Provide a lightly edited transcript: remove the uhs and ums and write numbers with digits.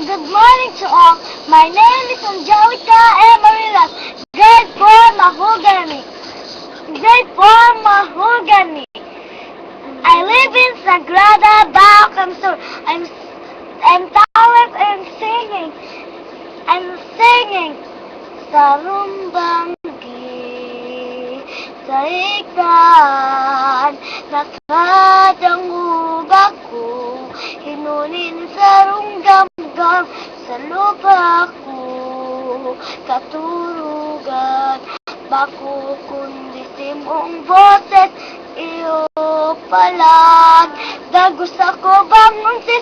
Good morning to all. My name is Angelica Amarilas, grade 4 Mahogany. Grade 4 Mahogany. I live in Sagrada Bacamsur. I'm talented and singing. I'm singing sa rumbanggi sa ikan. Nakadangog ako, hinunin sa runggam-gam sa lupa ko. Katurugan, bako kundi simong boses, iyo palag. Dagos ako bangon si